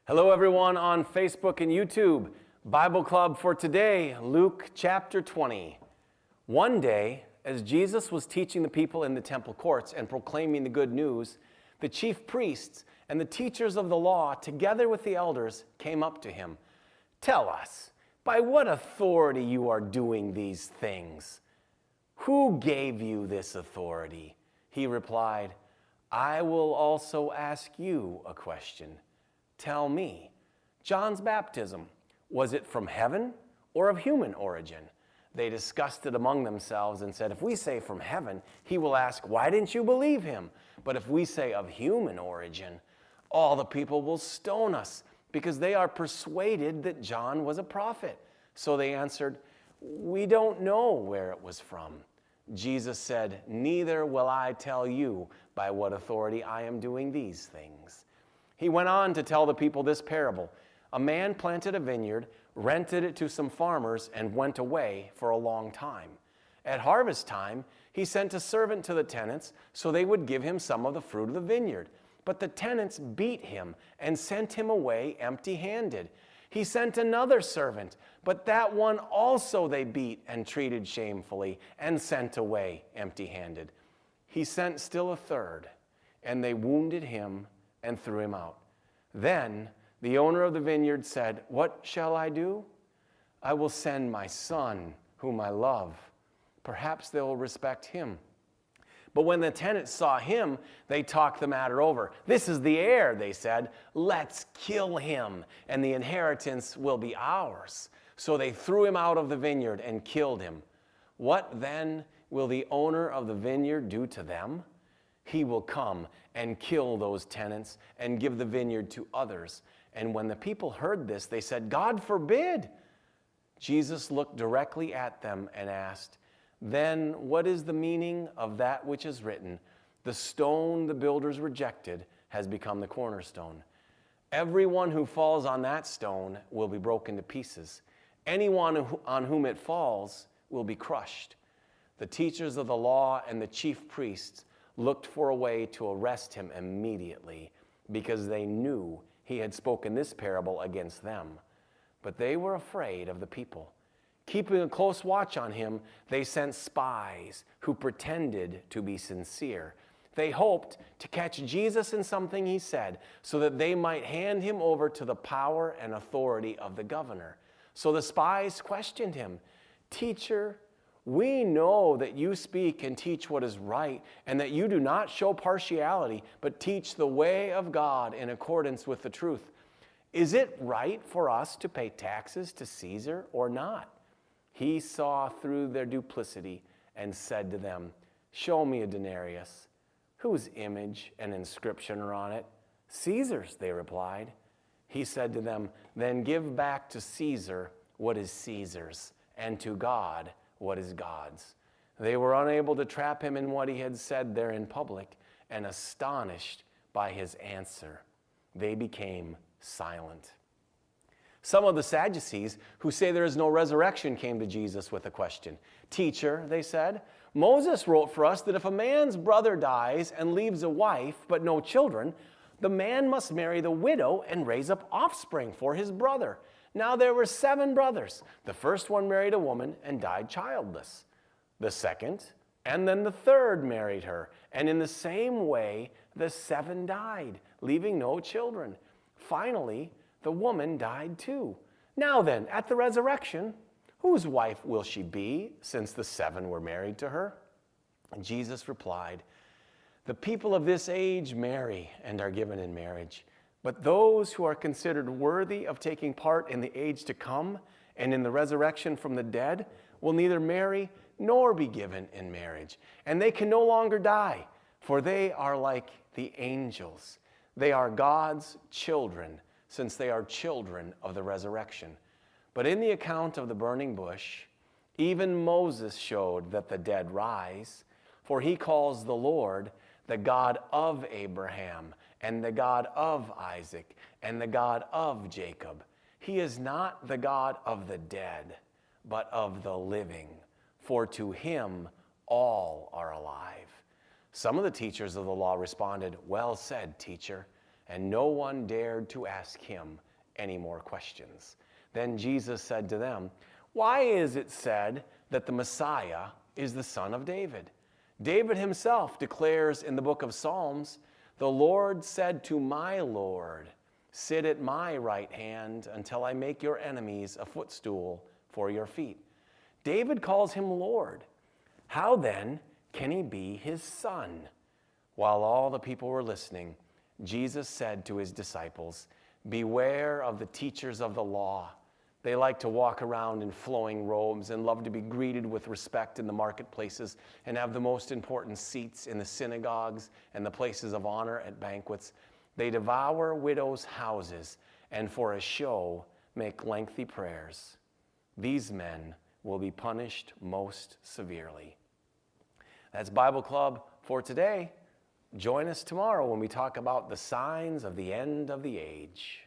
Hello everyone on Facebook and YouTube. Bible Club for today, Luke chapter 20. One day, as Jesus was teaching the people in the temple courts and proclaiming the good news, the chief priests and the teachers of the law, together with the elders, came up to him. "Tell us, by what authority you are doing these things? Who gave you this authority?" He replied, "I will also ask you a question. Tell me, John's baptism, was it from heaven or of human origin?" They discussed it among themselves and said, "If we say from heaven, he will ask, 'Why didn't you believe him?' But if we say of human origin, all the people will stone us because they are persuaded that John was a prophet." So they answered, "We don't know where it was from." Jesus said, "Neither will I tell you by what authority I am doing these things." He went on to tell the people this parable. A man planted a vineyard, rented it to some farmers, and went away for a long time. At harvest time, he sent a servant to the tenants so they would give him some of the fruit of the vineyard. But the tenants beat him and sent him away empty-handed. He sent another servant, but that one also they beat and treated shamefully and sent away empty-handed. He sent still a third, and they wounded him and threw him out. Then the owner of the vineyard said, "What shall I do? I will send my son, whom I love. Perhaps they will respect him." But when the tenants saw him, they talked the matter over. "This is the heir," they said. "Let's kill him, and the inheritance will be ours." So they threw him out of the vineyard and killed him. What then will the owner of the vineyard do to them? He will come and kill those tenants and give the vineyard to others. And when the people heard this, they said, "God forbid." Jesus looked directly at them and asked, "Then what is the meaning of that which is written? The stone the builders rejected has become the cornerstone. Everyone who falls on that stone will be broken to pieces. Anyone on whom it falls will be crushed." The teachers of the law and the chief priests looked for a way to arrest him immediately because they knew he had spoken this parable against them. But they were afraid of the people. Keeping a close watch on him, they sent spies who pretended to be sincere. They hoped to catch Jesus in something he said so that they might hand him over to the power and authority of the governor. So the spies questioned him, "Teacher, we know that you speak and teach what is right, and that you do not show partiality, but teach the way of God in accordance with the truth. Is it right for us to pay taxes to Caesar or not?" He saw through their duplicity and said to them, "Show me a denarius. Whose image and inscription are on it?" "Caesar's," they replied. He said to them, "Then give back to Caesar what is Caesar's, and to God what is God's." They were unable to trap him in what he had said there in public, and astonished by his answer, they became silent. Some of the Sadducees, who say there is no resurrection, came to Jesus with a question. "Teacher," they said, "Moses wrote for us that if a man's brother dies and leaves a wife but no children, the man must marry the widow and raise up offspring for his brother. Now there were 7 brothers. The first one married a woman and died childless. The second and then the third married her, and in the same way the 7 died, leaving no children. Finally, the woman died too. Now then, at the resurrection, whose wife will she be, since the 7 were married to her?" And Jesus replied, "The people of this age marry and are given in marriage. But those who are considered worthy of taking part in the age to come and in the resurrection from the dead will neither marry nor be given in marriage. And they can no longer die, for they are like the angels. They are God's children, since they are children of the resurrection. But in the account of the burning bush, even Moses showed that the dead rise, for he calls the Lord the God of Abraham, and the God of Isaac, and the God of Jacob. He is not the God of the dead, but of the living, for to him all are alive." Some of the teachers of the law responded, "Well said, teacher." and no one dared to ask him any more questions. Then Jesus said to them, "Why is it said that the Messiah is the son of David? David himself declares in the book of Psalms, 'The Lord said to my Lord, sit at my right hand until I make your enemies a footstool for your feet.' David calls him Lord. How then can he be his son?" While all the people were listening, Jesus said to his disciples, "Beware of the teachers of the law. They like to walk around in flowing robes and love to be greeted with respect in the marketplaces and have the most important seats in the synagogues and the places of honor at banquets. They devour widows' houses and for a show make lengthy prayers. These men will be punished most severely." That's Bible Club for today. Join us tomorrow when we talk about the signs of the end of the age.